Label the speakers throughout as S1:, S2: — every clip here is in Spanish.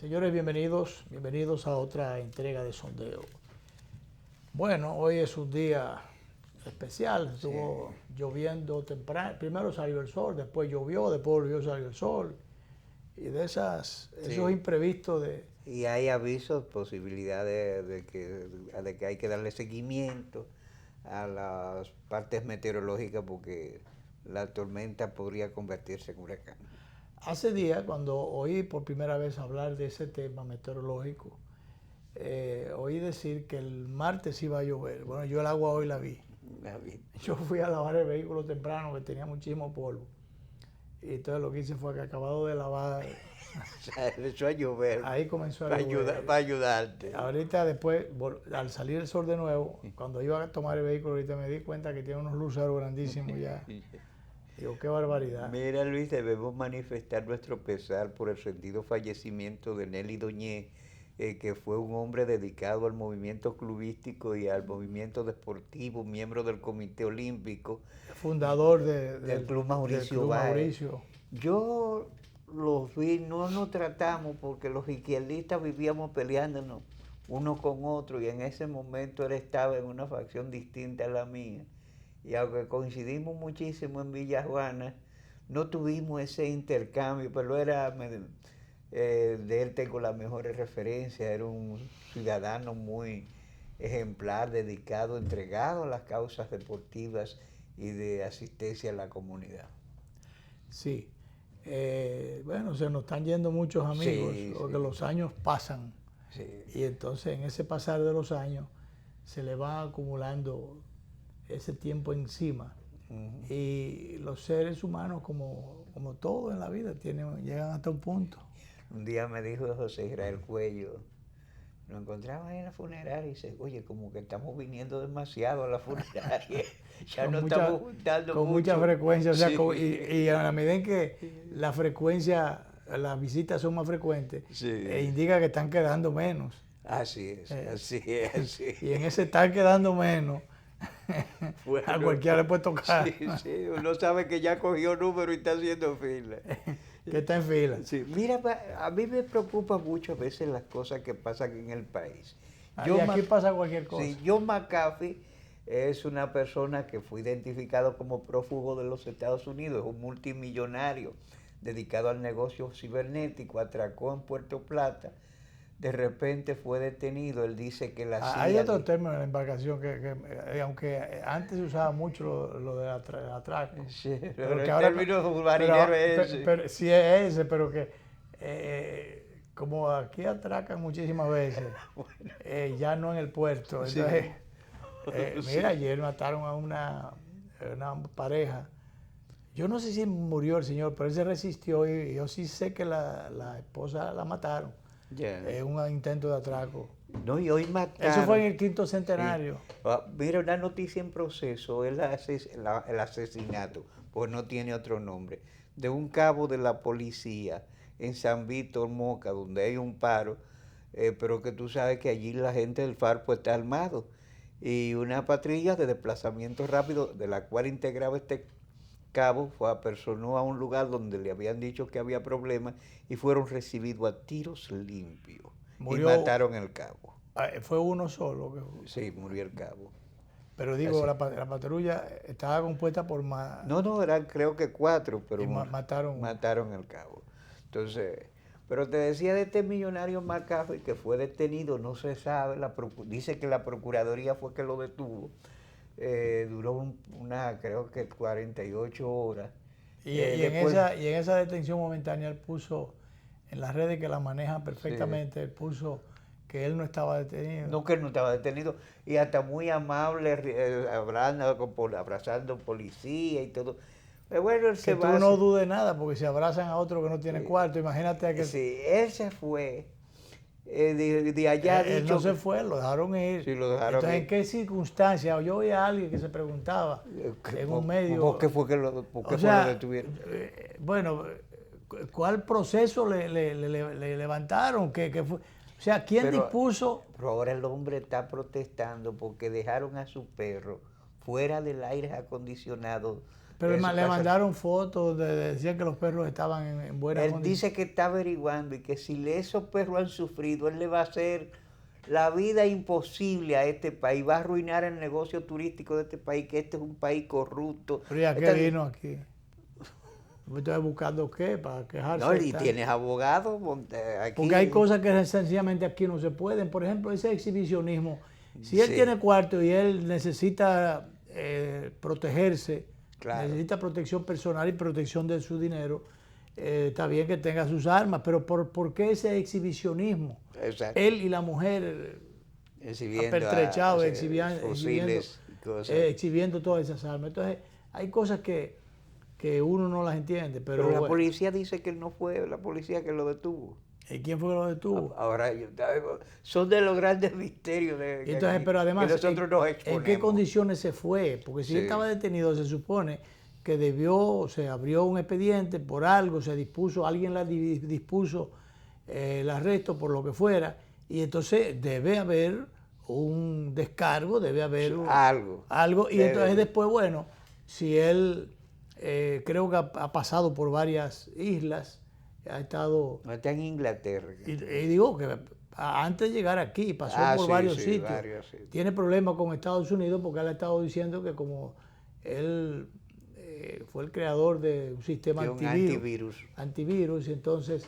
S1: Señores, bienvenidos a otra entrega de Sondeo. Bueno, hoy es un día especial, estuvo lloviendo temprano, primero salió el sol, después llovió, después volvió a salir el sol, y de esos imprevistos de...
S2: Y hay avisos, posibilidades de que hay que darle seguimiento a las partes meteorológicas porque la tormenta podría convertirse en huracán.
S1: Hace días, cuando oí por primera vez hablar de ese tema meteorológico, oí decir que el martes iba a llover. Bueno, yo el agua hoy la vi. Yo fui a lavar el vehículo temprano, que tenía muchísimo polvo. Y entonces lo que hice fue que acabado de lavar...
S2: Empezó a llover.
S1: Ahí comenzó a llover.
S2: Para ayudarte.
S1: Ahorita después, al salir el sol de nuevo, cuando iba a tomar el vehículo, ahorita me di cuenta que tiene unos luceros grandísimos ya. Digo, qué barbaridad.
S2: Mira, Luis, debemos manifestar nuestro pesar por el sentido fallecimiento de Nelly Doñé, que fue un hombre dedicado al movimiento clubístico y al movimiento deportivo, miembro del Comité Olímpico.
S1: Fundador
S2: del Club Mauricio Báez. Yo los vi, no nos tratamos porque los izquierdistas vivíamos peleándonos uno con otro y en ese momento él estaba en una facción distinta a la mía. Y aunque coincidimos muchísimo en Villa Juana, no tuvimos ese intercambio, pero era de él tengo las mejores referencias, era un ciudadano muy ejemplar, dedicado, entregado a las causas deportivas y de asistencia a la comunidad.
S1: Sí, bueno, se nos están yendo muchos amigos, porque los años pasan, y entonces en ese pasar de los años se le va acumulando ese tiempo encima. Y los seres humanos, como todo en la vida, llegan hasta un punto.
S2: Un día me dijo José Israel Cuello, nos encontramos ahí en la funeraria y dice, oye, como que estamos viniendo demasiado a la funeraria, ya no estamos juntando
S1: con
S2: mucho.
S1: Mucha frecuencia, o sea, y a la medida en que la frecuencia, las visitas son más frecuentes, indica que están quedando menos.
S2: Así es, así es.
S1: Y en ese estar quedando menos, bueno, a cualquiera le puede tocar.
S2: Sí, uno sabe que ya cogió número y está haciendo fila.
S1: Que está en fila.
S2: Sí, mira, a mí me preocupa mucho a veces las cosas que pasan en el país.
S1: Aquí pasa cualquier cosa.
S2: Sí, John McAfee es una persona que fue identificado como prófugo de los Estados Unidos, es un multimillonario dedicado al negocio cibernético, atracó en Puerto Plata. De repente fue detenido, él dice que la CIA...
S1: Hay otro término en la embarcación que aunque antes se usaba mucho lo de atraco.
S2: Sí, pero que el término marinero es ese.
S1: Sí es ese, pero que como aquí atracan muchísimas veces, ya no en el puerto. Entonces, mira, ayer mataron a una pareja. Yo no sé si murió el señor, pero él se resistió y yo sí sé que la esposa la mataron. Es un intento de atraco.
S2: No, y hoy mataron.
S1: Eso fue en el 5º centenario.
S2: Sí. Mira, una noticia en proceso, el asesinato, pues no tiene otro nombre, de un cabo de la policía en San Víctor, Moca, donde hay un paro, pero que tú sabes que allí la gente del FARC pues, está armado. Y una patrulla de desplazamiento rápido, de la cual integraba este cabo, apersonó a un lugar donde le habían dicho que había problemas y fueron recibidos a tiros limpios. Murió, y mataron al cabo.
S1: ¿Fue uno solo?
S2: Sí, murió el cabo.
S1: Pero digo, la patrulla estaba compuesta por más...
S2: No, eran creo que 4, pero
S1: mataron
S2: al cabo. Entonces, pero te decía de este millonario McAfee que fue detenido, no se sabe, dice que la Procuraduría fue que lo detuvo. Duró creo que 48 horas.
S1: Y en esa detención momentánea él puso en las redes que la manejan perfectamente, él puso que él no estaba detenido.
S2: No, que él no estaba detenido. Y hasta muy amable, abrazando policía y todo. Pero bueno, él
S1: que tú no dudes nada, porque si abrazan a otro que no tiene cuarto, imagínate que...
S2: Sí, él se fue. De allá
S1: él no se fue, lo dejaron ir.
S2: Sí, lo dejaron
S1: Entonces,
S2: ir.
S1: ¿en qué circunstancias? Yo oí a alguien que se preguntaba en un medio...
S2: ¿Por qué fue que lo detuvieron?
S1: Bueno, ¿cuál proceso le levantaron? ¿Qué fue? O sea, ¿quién dispuso?
S2: Pero ahora el hombre está protestando porque dejaron a su perro fuera del aire acondicionado.
S1: Pero le mandaron fotos, decían que los perros estaban en buenas condiciones.
S2: Él dice que está averiguando y que si esos perros han sufrido, él le va a hacer la vida imposible a este país, va a arruinar el negocio turístico de este país, que este es un país corrupto.
S1: ¿Pero ya qué vino aquí? ¿Estás buscando qué? ¿Para quejarse?
S2: No, y tienes abogados aquí.
S1: Porque hay cosas que sencillamente aquí no se pueden. Por ejemplo, ese exhibicionismo. Si él tiene cuarto y él necesita protegerse, necesita protección personal y protección de su dinero, está bien que tenga sus armas, pero ¿por qué ese exhibicionismo?
S2: Exacto.
S1: Él y la mujer apertrechados, exhibiendo todas esas armas. Entonces, hay cosas que uno no las entiende. Pero
S2: la policía dice que él no fue, la policía que lo detuvo.
S1: ¿Y quién fue que lo detuvo?
S2: Ahora, son de los grandes misterios
S1: entonces, pero además,
S2: que nosotros nos exponemos.
S1: ¿En qué condiciones se fue? Porque si él estaba detenido, se supone que se abrió un expediente por algo, se dispuso, alguien dispuso el arresto por lo que fuera, y entonces debe haber un descargo, debe haber algo, y entonces después, bueno, si él creo que ha pasado por varias islas, ha estado...
S2: No, está en Inglaterra.
S1: Y digo que antes de llegar aquí pasó por varios sitios. Tiene problemas con Estados Unidos porque él ha estado diciendo que como él fue el creador de un sistema antivirus, entonces,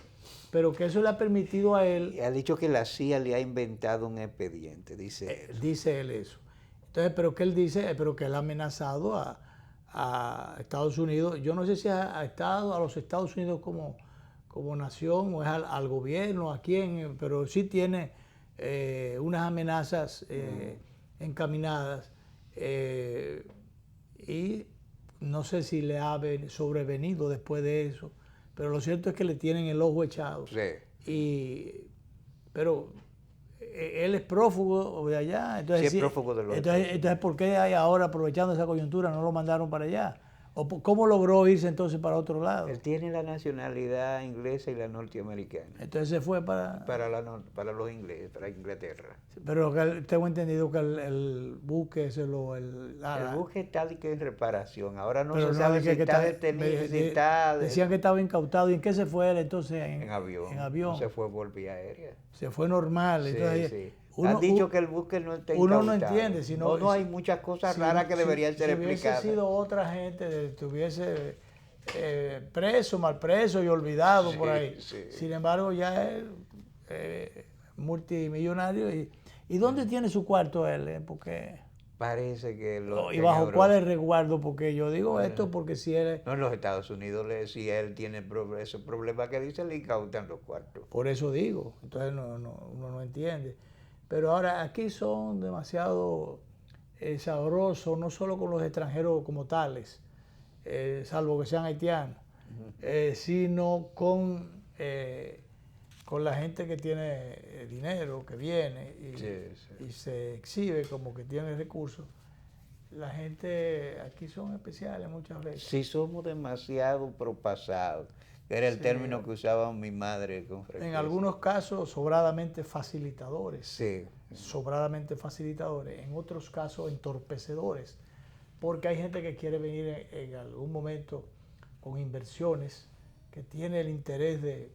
S1: pero que eso le ha permitido a él...
S2: Y ha dicho que la CIA le ha inventado un expediente, dice él.
S1: Dice él eso. Entonces, pero que él dice, pero que él ha amenazado a Estados Unidos. Yo no sé si a los Estados Unidos como nación o es al gobierno, a quién, pero sí tiene unas amenazas encaminadas y no sé si le ha sobrevenido después de eso, pero lo cierto es que le tienen el ojo echado. Pero él es prófugo de allá, entonces,
S2: sí, es prófugo de los
S1: entonces ¿por qué ahora, aprovechando esa coyuntura, no lo mandaron para allá? ¿O cómo logró irse entonces para otro lado?
S2: Él tiene la nacionalidad inglesa y la norteamericana.
S1: Entonces se fue para
S2: los ingleses, para Inglaterra.
S1: Pero tengo entendido que el buque
S2: el buque está en reparación. Ahora no se sabe si está detenido, si está...
S1: Decían que estaba incautado. ¿Y en qué se fue él entonces?
S2: En avión.
S1: En avión.
S2: No se fue por vía aérea.
S1: Se fue normal. Entonces,
S2: han dicho que el buque no está incautado.
S1: Uno no entiende.
S2: No hay muchas cosas raras que deberían ser explicadas.
S1: Si hubiese sido otra gente, estuviese preso, mal preso y olvidado por ahí. Sin embargo, ya es multimillonario. ¿Y dónde tiene su cuarto él? Porque...
S2: Parece que...
S1: ¿Y bajo cuál es el resguardo? Porque yo digo esto porque si él...
S2: No, en los Estados Unidos, si él tiene ese problema que dice, le incautan los cuartos.
S1: Por eso digo. Entonces uno no entiende. Pero ahora aquí son demasiado sabrosos, no solo con los extranjeros como tales, salvo que sean haitianos, sino con la gente que tiene dinero, que viene y se exhibe como que tiene recursos. La gente aquí son especiales muchas veces.
S2: Sí, somos demasiado propasados. Era el término que usaba mi madre con frecuencia.
S1: En algunos casos, sobradamente facilitadores.
S2: Sí.
S1: Sobradamente facilitadores. En otros casos, entorpecedores. Porque hay gente que quiere venir en algún momento con inversiones, que tiene el interés de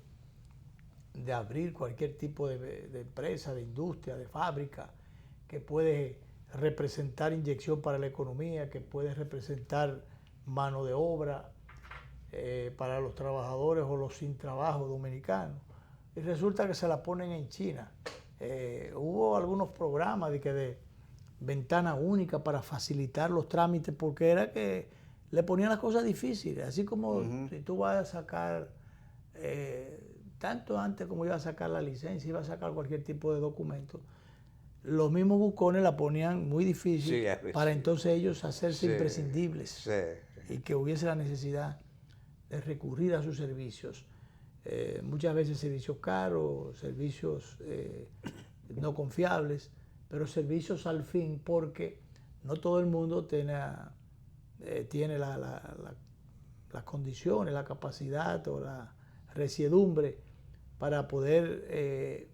S1: abrir cualquier tipo de empresa, de industria, de fábrica, que puede representar inyección para la economía, que puede representar mano de obra, para los trabajadores o los sin trabajo dominicanos, y resulta que se la ponen en China. Hubo algunos programas de ventana única para facilitar los trámites, porque era que le ponían las cosas difíciles, así como si tú vas a sacar, tanto antes como iba a sacar la licencia, iba a sacar cualquier tipo de documento, los mismos bucones la ponían muy difícil para entonces ellos hacerse imprescindibles y que hubiese la necesidad de recurrir a sus servicios. Muchas veces servicios caros, servicios no confiables, pero servicios al fin, porque no todo el mundo tiene las condiciones, la capacidad o la resiedumbre para poder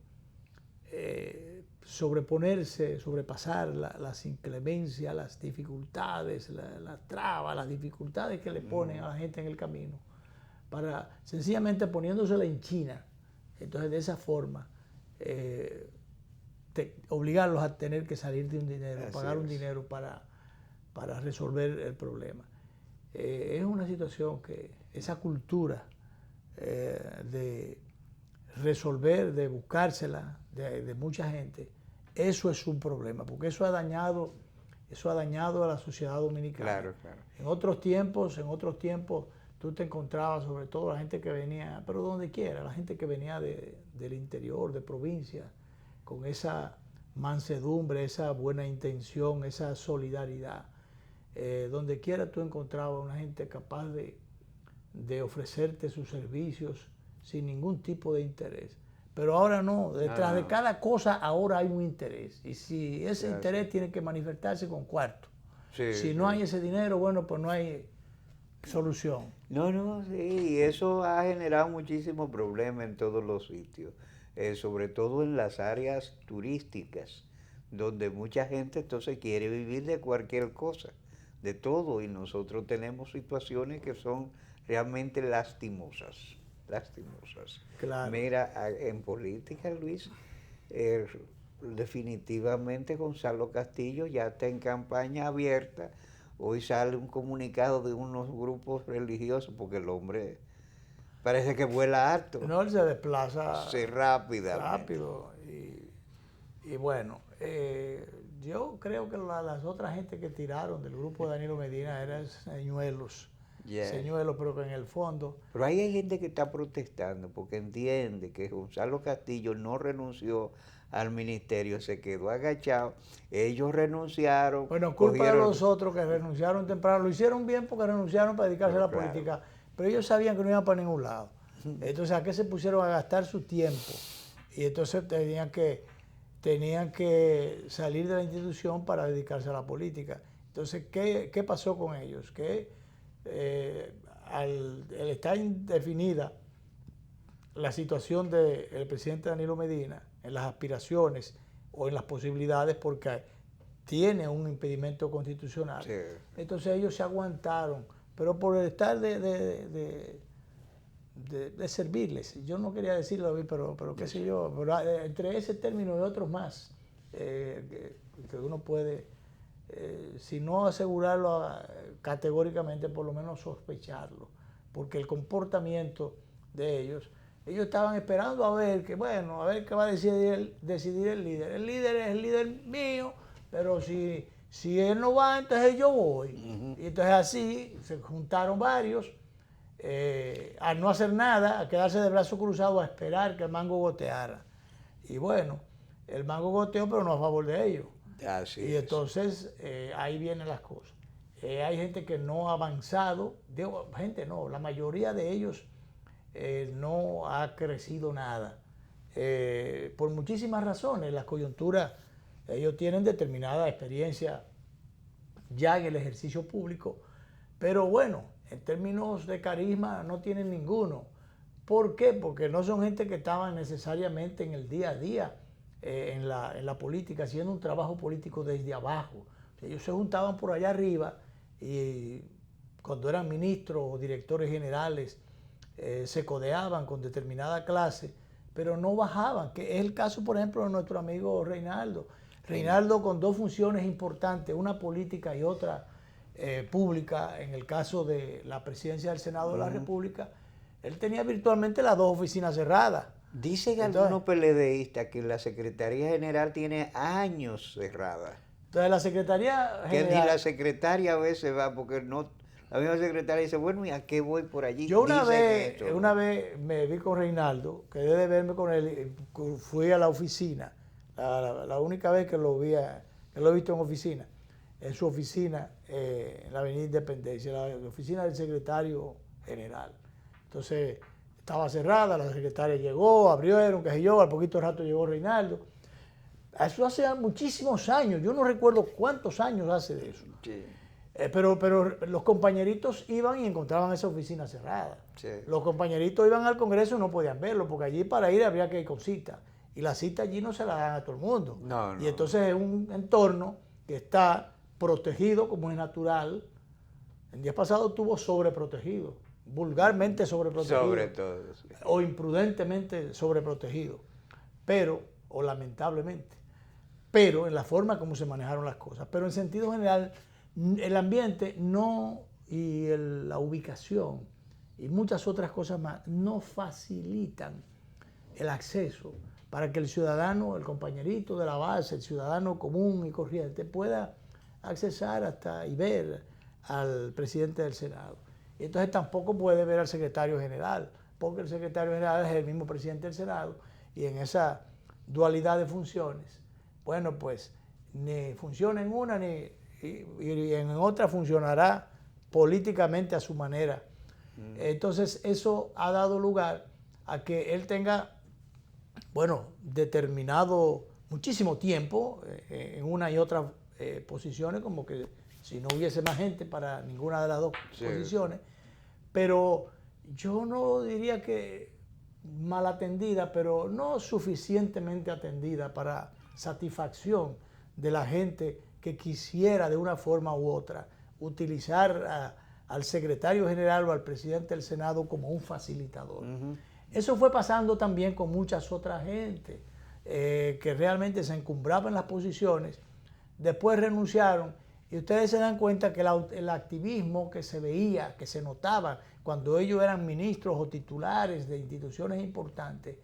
S1: sobrepasar las inclemencias, las dificultades, las trabas, las dificultades que le ponen a la gente en el camino, para sencillamente poniéndosela en China. Entonces, de esa forma, obligarlos a tener que salir de un dinero, pagar un dinero para resolver el problema. Es una situación que esa cultura de resolver, de buscársela de mucha gente, eso es un problema, porque eso ha dañado a la sociedad dominicana.
S2: Claro, claro.
S1: En otros tiempos, tú te encontrabas sobre todo la gente que venía, pero donde quiera, la gente que venía del interior, de provincia, con esa mansedumbre, esa buena intención, esa solidaridad. Donde quiera tú encontrabas una gente capaz de ofrecerte sus servicios sin ningún tipo de interés. Pero ahora no, detrás de cada cosa ahora hay un interés. Y si ese interés tiene que manifestarse con cuarto. Si no hay ese dinero, bueno, pues no hay solución.
S2: Sí, y eso ha generado muchísimos problemas en todos los sitios, sobre todo en las áreas turísticas, donde mucha gente entonces quiere vivir de cualquier cosa, de todo, y nosotros tenemos situaciones que son realmente lastimosas. Claro. Mira, en política, Luis, definitivamente Gonzalo Castillo ya está en campaña abierta. Hoy sale un comunicado de unos grupos religiosos, porque el hombre parece que vuela alto.
S1: No, él se desplaza
S2: rápido.
S1: Y bueno, yo creo que las otras gente que tiraron del grupo de Danilo Medina eran señuelos. Señuelos, pero que en el fondo...
S2: Pero ahí hay gente que está protestando porque entiende que Gonzalo Castillo no renunció al ministerio, se quedó agachado, ellos renunciaron.
S1: Bueno, culpa de los otros que renunciaron temprano, lo hicieron bien porque renunciaron para dedicarse a la política, pero ellos sabían que no iban para ningún lado. Entonces, ¿a qué se pusieron a gastar su tiempo? Y entonces tenían que salir de la institución para dedicarse a la política. Entonces, ¿qué pasó con ellos? Que al estar indefinida la situación del presidente Danilo Medina en las aspiraciones o en las posibilidades, porque tiene un impedimento constitucional, entonces ellos se aguantaron, pero por el estar de servirles, yo no quería decirlo, pero qué sé yo, pero entre ese término y otros más, que uno puede, si no asegurarlo categóricamente, por lo menos sospecharlo, porque el comportamiento de ellos estaban esperando a ver qué va a decidir el líder. El líder es el líder mío, pero si él no va, entonces yo voy. Y entonces así se juntaron varios, a no hacer nada, a quedarse de brazos cruzados, a esperar que el mango goteara. Y bueno, el mango goteó, pero no a favor de ellos. Y entonces ahí vienen las cosas. Hay gente que no ha avanzado, la mayoría de ellos no ha crecido nada. Por muchísimas razones, las coyunturas, ellos tienen determinada experiencia ya en el ejercicio público, pero bueno, en términos de carisma no tienen ninguno. ¿Por qué? Porque no son gente que estaban necesariamente en el día a día en la política, haciendo un trabajo político desde abajo. Ellos se juntaban por allá arriba y cuando eran ministros o directores generales se codeaban con determinada clase, pero no bajaban, que es el caso, por ejemplo, de nuestro amigo Reinaldo. Reinaldo, con dos funciones importantes, una política y otra pública, en el caso de la presidencia del Senado de la República, él tenía virtualmente las dos oficinas cerradas.
S2: Dicen algunos PLDistas que la Secretaría General tiene años cerrada.
S1: Entonces la Secretaría General...
S2: Que ni la secretaria a veces va, porque no... La misma secretaria dice, bueno, ¿y a qué voy por allí?
S1: Yo una vez me vi con Reinaldo, quedé de verme con él, fui a la oficina, la única vez que lo he visto en oficina, en su oficina en la Avenida Independencia, la oficina del secretario general. Entonces estaba cerrada, la secretaria llegó, abrieron, qué sé yo, al poquito rato llegó Reinaldo. Eso hace muchísimos años, yo no recuerdo cuántos años hace de eso.
S2: Sí.
S1: Pero los compañeritos iban y encontraban esa oficina cerrada.
S2: Sí.
S1: Los compañeritos iban al Congreso y no podían verlo, porque allí para ir habría que ir con cita. Y la cita allí no se la dan a todo el mundo.
S2: No.
S1: Y entonces es un entorno que está protegido como es natural. El día pasado estuvo sobreprotegido, vulgarmente sobreprotegido.
S2: Sobre todo. Sí.
S1: O imprudentemente sobreprotegido. Pero, o lamentablemente, pero en la forma como se manejaron las cosas. Pero en sentido general, el ambiente no, y la ubicación y muchas otras cosas más no facilitan el acceso para que el ciudadano, el compañerito de la base, el ciudadano común y corriente pueda accesar hasta y ver al presidente del Senado. Y entonces tampoco puede ver al secretario general, porque el secretario general es el mismo presidente del Senado, y en esa dualidad de funciones, bueno, pues ni funciona en una y en otra funcionará políticamente a su manera. Entonces eso ha dado lugar a que él tenga, bueno, determinado muchísimo tiempo en una y otra posiciones, como que si no hubiese más gente para ninguna de las dos posiciones, pero yo no diría que mal atendida, pero no suficientemente atendida para satisfacción de la gente que quisiera de una forma u otra utilizar al secretario general o al presidente del Senado como un facilitador. Eso fue pasando también con muchas otras gente que realmente se encumbraban en las posiciones, después renunciaron, y ustedes se dan cuenta que el activismo que se veía, que se notaba cuando ellos eran ministros o titulares de instituciones importantes,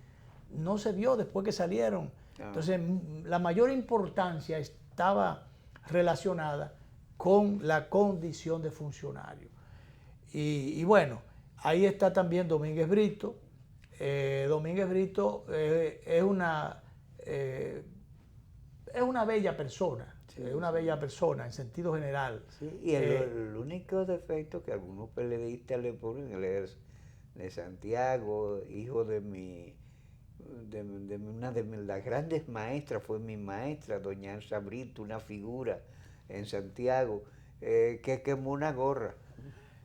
S1: no se vio después que salieron. Entonces, la mayor importancia estaba relacionada con la condición de funcionario. Y bueno, ahí está también Domínguez Brito. Domínguez Brito es una bella persona. Es una bella persona en sentido general.
S2: Sí, y el único defecto que algunos periodistas le ponen, él es de Santiago, hijo de una de las grandes maestras, fue mi maestra, doña Elsa Brito, una figura en Santiago, que quemó una gorra.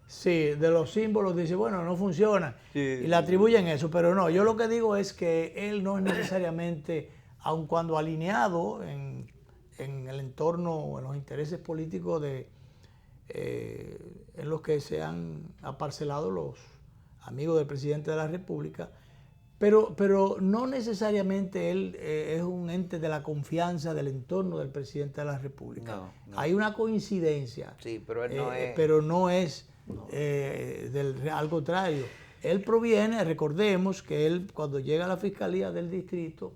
S1: Sí, de los símbolos dice, bueno, no funciona,
S2: sí,
S1: y le atribuyen eso, pero no, yo lo que digo es que él no es necesariamente, aun cuando alineado en el entorno, en los intereses políticos en los que se han aparcelado los amigos del presidente de la República, pero no necesariamente él es un ente de la confianza del entorno del presidente de la República. No. Hay una coincidencia,
S2: sí, pero él no es.
S1: Pero no es al contrario. Él proviene, recordemos que él cuando llega a la Fiscalía del Distrito,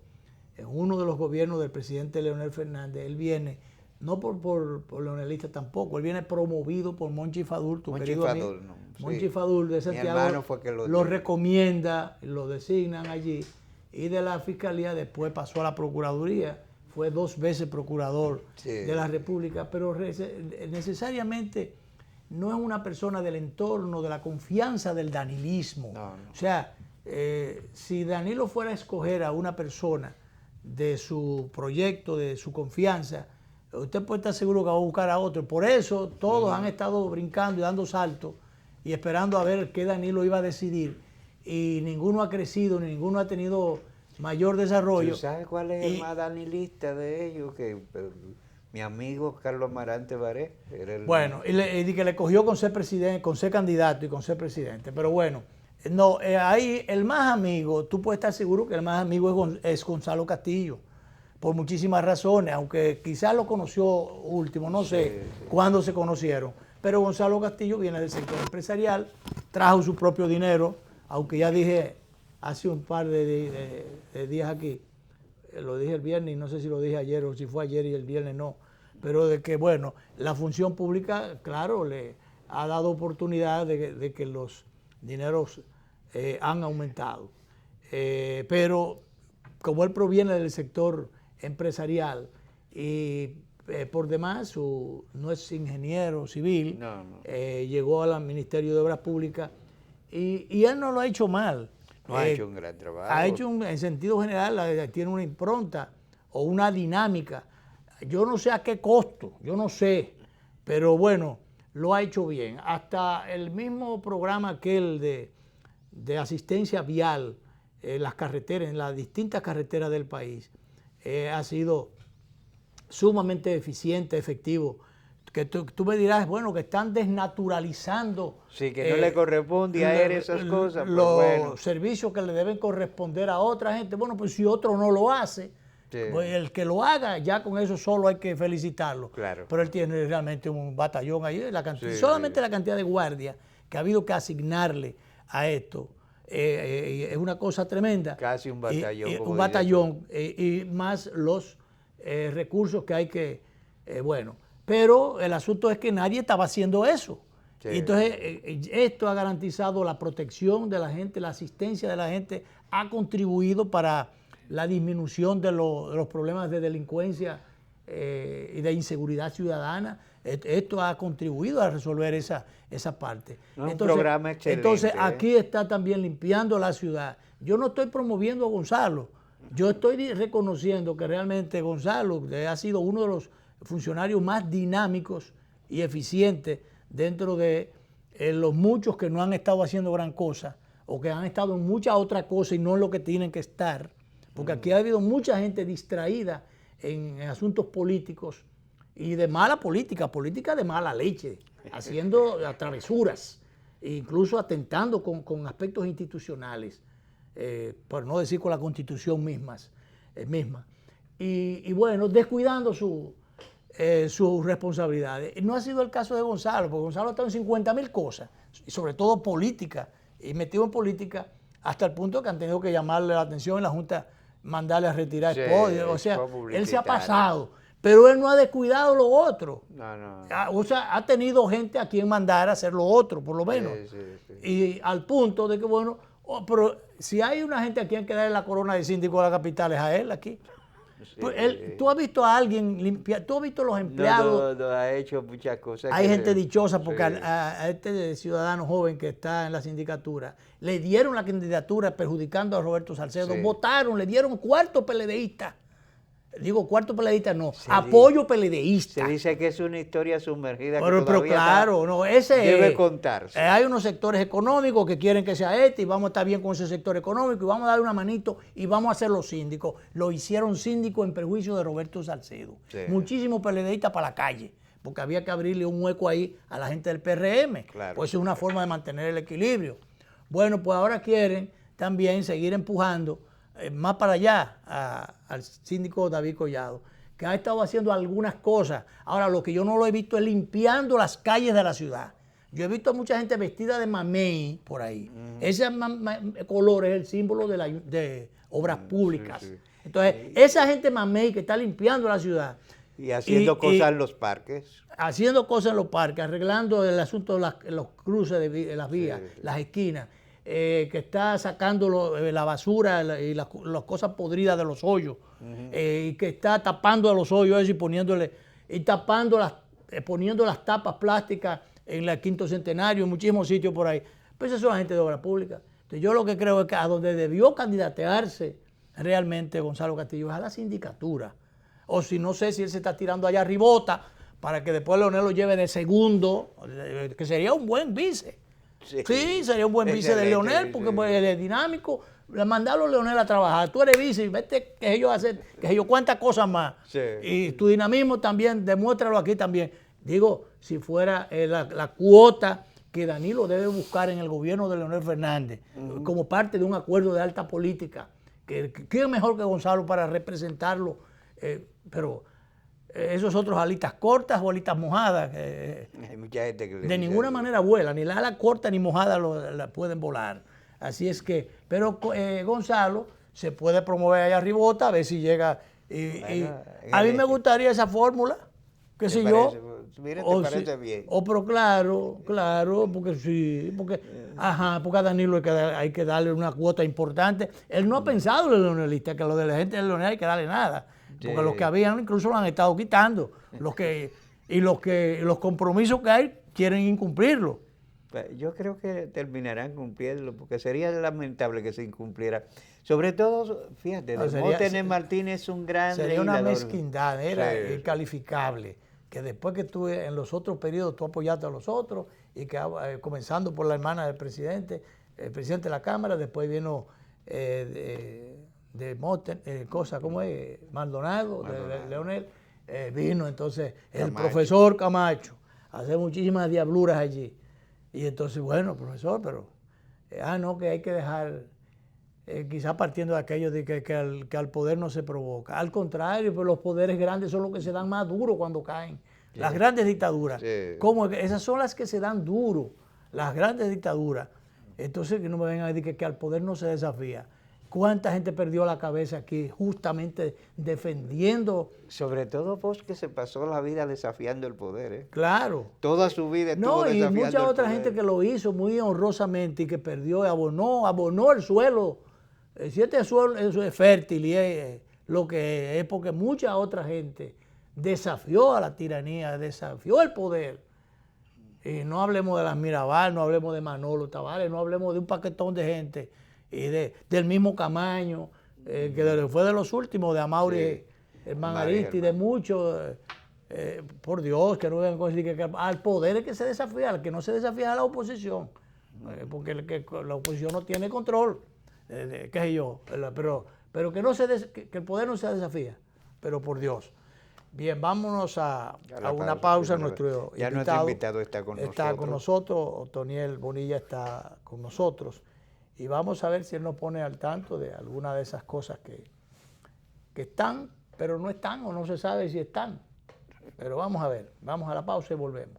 S1: en uno de los gobiernos del presidente Leonel Fernández, él viene, no por leonelista tampoco, él viene promovido por Monchi Fadul, tu querido amigo. Monchi Fadul de Santiago fue que lo recomienda, lo designan allí, y de la Fiscalía después pasó a la Procuraduría, fue 2 veces procurador de la República, pero necesariamente no es una persona del entorno, de la confianza del danilismo. No. O sea, si Danilo fuera a escoger a una persona de su proyecto, de su confianza, usted puede estar seguro que va a buscar a otro. Por eso todos han estado brincando y dando saltos y esperando a ver qué Danilo iba a decidir, y ninguno ha crecido, ninguno ha tenido mayor desarrollo.
S2: ¿Tú sabes cuál es el más danilista de ellos? Mi amigo Carlos Amarante Baré.
S1: Bueno, y que le cogió con ser presidente, con ser candidato y con ser presidente. Pero bueno, no, ahí el más amigo, tú puedes estar seguro que el más amigo es Gonzalo Castillo, por muchísimas razones, aunque quizás lo conoció último, no sé cuándo se conocieron. Pero Gonzalo Castillo viene del sector empresarial, trajo su propio dinero, aunque ya dije hace un par de días aquí, lo dije el viernes y no sé si lo dije ayer o si fue ayer y el viernes no, pero de que, bueno, la función pública, claro, le ha dado oportunidad de que los dineros han aumentado. Pero como él proviene del sector empresarial y por demás no es ingeniero civil, llegó al Ministerio de Obras Públicas y él no lo ha hecho mal.
S2: No ha hecho un gran trabajo.
S1: Ha hecho, en sentido general, tiene una impronta o una dinámica. Yo no sé a qué costo, yo no sé, pero bueno, lo ha hecho bien. Hasta el mismo programa aquel de asistencia vial las carreteras, en las distintas carreteras del país, ha sido sumamente eficiente, efectivo. Que tú me dirás, bueno, que están desnaturalizando.
S2: Sí, que no le corresponde a él esas cosas.
S1: Los servicios que le deben corresponder a otra gente. Bueno, pues si otro no lo hace, pues el que lo haga, ya con eso solo hay que felicitarlo.
S2: Claro.
S1: Pero él tiene realmente un batallón ahí. Solamente la cantidad de guardias que ha habido que asignarle a esto es una cosa tremenda.
S2: Casi un batallón.
S1: Un batallón y más los recursos que hay que, bueno. Pero el asunto es que nadie estaba haciendo eso. Sí. Y entonces esto ha garantizado la protección de la gente, la asistencia de la gente, ha contribuido para la disminución de los problemas de delincuencia y de inseguridad ciudadana. Esto ha contribuido a resolver esa parte.
S2: No, entonces, un programa excelente.
S1: Entonces aquí está también limpiando la ciudad. Yo no estoy promoviendo a Gonzalo. Yo estoy reconociendo que realmente Gonzalo ha sido uno de los funcionarios más dinámicos y eficientes dentro de los muchos que no han estado haciendo gran cosa o que han estado en muchas otras cosas y no en lo que tienen que estar. Porque aquí ha habido mucha gente distraída en asuntos políticos y de mala política de mala leche, haciendo travesuras, incluso atentando con aspectos institucionales, por no decir con la Constitución misma. Y bueno, descuidando sus responsabilidades. No ha sido el caso de Gonzalo, porque Gonzalo ha estado en 50.000 cosas, y sobre todo política, y metido en política hasta el punto que han tenido que llamarle la atención en la Junta, mandarle a retirar el podio. O sea, él se ha pasado, pero él no ha descuidado lo otro.
S2: No.
S1: O sea, ha tenido gente a quien mandar a hacer lo otro, por lo menos.
S2: Sí.
S1: Y al punto de que, bueno, pero si hay una gente a quien hay que darle la corona de síndico de la capital es a él aquí. Sí. Pues tú has visto a alguien limpiar, tú has visto los empleados.
S2: No, ha hecho muchas cosas.
S1: Hay gente dichosa porque a este ciudadano joven que está en la sindicatura le dieron la candidatura perjudicando a Roberto Salcedo, votaron, le dieron cuarto PLDista. Digo, cuarto PLDista no, apoyo PLDista.
S2: Se dice que es una historia sumergida
S1: pero claro, no, ese
S2: debe contarse.
S1: Hay unos sectores económicos que quieren que sea y vamos a estar bien con ese sector económico y vamos a darle una manito y vamos a hacer los síndicos. Lo hicieron síndicos en perjuicio de Roberto Salcedo. Muchísimos PLDistas para la calle, porque había que abrirle un hueco ahí a la gente del PRM.
S2: Claro.
S1: Pues es una forma de mantener el equilibrio. Bueno, pues ahora quieren también seguir empujando más para allá al síndico David Collado, que ha estado haciendo algunas cosas. Ahora, lo que yo no lo he visto es limpiando las calles de la ciudad. Yo he visto a mucha gente vestida de mamey por ahí. Ese color es el símbolo de obras públicas. Entonces, esa gente mamey que está limpiando la ciudad.
S2: Y haciendo cosas en los parques.
S1: Haciendo cosas en los parques, arreglando el asunto de los cruces de las vías, las esquinas. Que está sacando la basura y las cosas podridas de los hoyos, y que está tapando los hoyos y poniendo las tapas plásticas en el quinto centenario, en muchísimos sitios por ahí. Pues eso es la gente de obra pública. Entonces yo lo que creo es que a donde debió candidatearse realmente Gonzalo Castillo es a la sindicatura. O si no sé si él se está tirando allá arribota para que después Leonel lo lleve de segundo, que sería un buen vice. Sí, sería un buen vice de Leonel, porque pues, él es dinámico. Mandarlo a Leonel a trabajar. Tú eres vice, vete que ellos hacen, que ellos cuántas cosas más. Y tu dinamismo también, demuéstralo aquí también. Digo, si fuera la cuota que Danilo debe buscar en el gobierno de Leonel Fernández, como parte de un acuerdo de alta política. ¿Quién mejor que Gonzalo para representarlo? Pero esos otros alitas cortas o alitas mojadas.
S2: Hay mucha gente que
S1: de ninguna manera vuelan, ni la ala corta ni mojada la pueden volar. Así es que, pero Gonzalo se puede promover allá arribota, a ver si llega. A mí me gustaría esa fórmula, qué sé yo.
S2: Mira, te parece bien.
S1: Pero claro, porque sí, porque a Danilo hay que darle una cuota importante. Él no ha pensado en los leonelistas, que a lo de la gente de Leonel hay que darle nada. Porque los que habían incluso lo han estado quitando. Los compromisos que hay quieren incumplirlo.
S2: Yo creo que terminarán cumpliéndolo, porque sería lamentable que se incumpliera. Sobre todo, fíjate, Demóstenes Martínez es un gran
S1: sería legislador. Una mezquindad, era incalificable. Que después que tú en los otros periodos tú apoyaste a los otros, y que comenzando por la hermana del presidente, el presidente de la Cámara, después vino cosas como es, Maldonado, de Leonel, vino entonces el profesor Camacho a hacer muchísimas diabluras allí. Y entonces, bueno, profesor, pero, no, que hay que dejar, quizás partiendo de aquello de que al poder no se provoca. Al contrario, pues los poderes grandes son los que se dan más duro cuando caen. Sí. Las grandes dictaduras, esas son las que se dan duro, las grandes dictaduras. Entonces, que no me vengan a decir que al poder no se desafía. ¿Cuánta gente perdió la cabeza aquí justamente defendiendo?
S2: Sobre todo vos que se pasó la vida desafiando el poder, ¿eh?
S1: Claro.
S2: Toda su vida estuvo desafiando el poder.
S1: No, y mucha otra gente que lo hizo muy honrosamente y que perdió, abonó el suelo. Si este suelo es fértil y es lo que es, porque mucha otra gente desafió a la tiranía, desafió el poder. Y no hablemos de las Mirabal, no hablemos de Manolo Tavares, no hablemos de un paquetón de gente, y del mismo Camaño, que fue de los últimos, de Amaury, el Manaristi, de muchos, por Dios, que no vengan a decir que al poder es que se desafía, al que no se desafía es a la oposición, porque la oposición no tiene control, qué sé yo, pero que el poder no se desafía, pero por Dios. Bien, vámonos a una pausa. Nuestro invitado está con nosotros. Otoniel Bonilla está con nosotros. Y vamos a ver si él nos pone al tanto de alguna de esas cosas que están, pero no están, o no se sabe si están. Pero vamos a ver, vamos a la pausa y volvemos.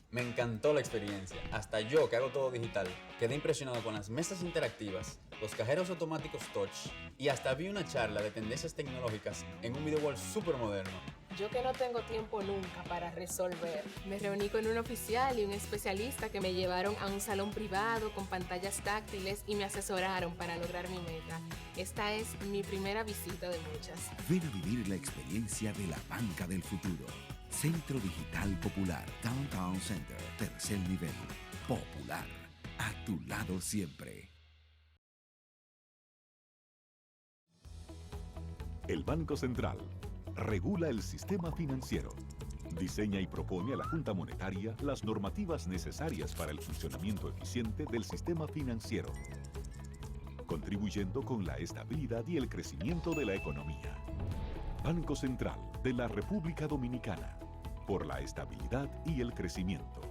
S3: Me encantó la experiencia. Hasta yo, que hago todo digital, quedé impresionado con las mesas interactivas, los cajeros automáticos touch y hasta vi una charla de tendencias tecnológicas en un video wall súper moderno.
S4: Yo que no tengo tiempo nunca para resolver, me reuní con un oficial y un especialista que me llevaron a un salón privado con pantallas táctiles y me asesoraron para lograr mi meta. Esta es mi primera visita de muchas.
S5: Ven a vivir la experiencia de la banca del futuro. Centro Digital Popular, Downtown Center, tercer nivel. Popular, a tu lado siempre.
S6: El Banco Central regula el sistema financiero, diseña y propone a la Junta Monetaria las normativas necesarias para el funcionamiento eficiente del sistema financiero, contribuyendo con la estabilidad y el crecimiento de la economía. Banco Central de la República Dominicana, por la estabilidad y el crecimiento.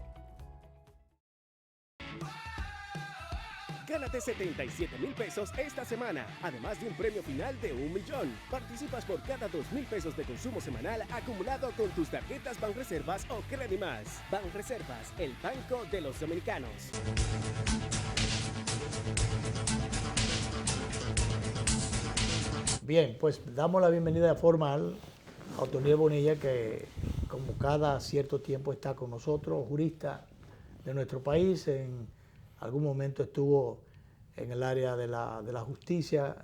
S7: Gánate 77,000 pesos esta semana, además de un premio final de 1 millón. Participas por cada 2,000 pesos de consumo semanal acumulado con tus tarjetas Banreservas o Credimás. Banreservas, el banco de los dominicanos.
S1: Bien, pues damos la bienvenida formal a Otoniel Bonilla, que como cada cierto tiempo está con nosotros, jurista de nuestro país. En algún momento estuvo en el área de la justicia,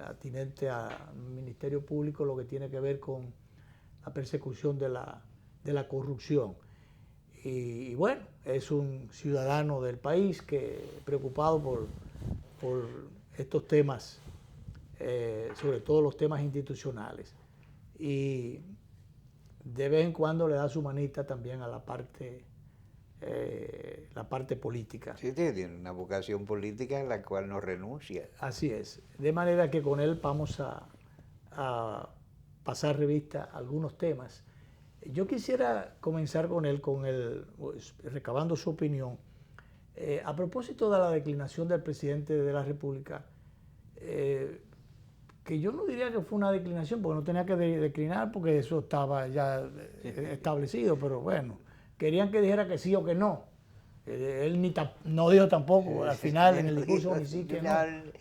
S1: atinente al Ministerio Público, lo que tiene que ver con la persecución de la corrupción. Y bueno, es un ciudadano del país que preocupado por estos temas, sobre todo los temas institucionales. Y de vez en cuando le da su manita también a la parte política.
S2: Sí, tiene una vocación política en la cual no renuncia.
S1: Así es. De manera que con él vamos a pasar revista a algunos temas. Yo quisiera comenzar con él, recabando su opinión. A propósito de la declinación del presidente de la República, que yo no diría que fue una declinación, porque no tenía que declinar, porque eso estaba ya establecido, pero bueno, querían que dijera que sí o que no. Él no dijo tampoco, al final en el discurso ni sí que no,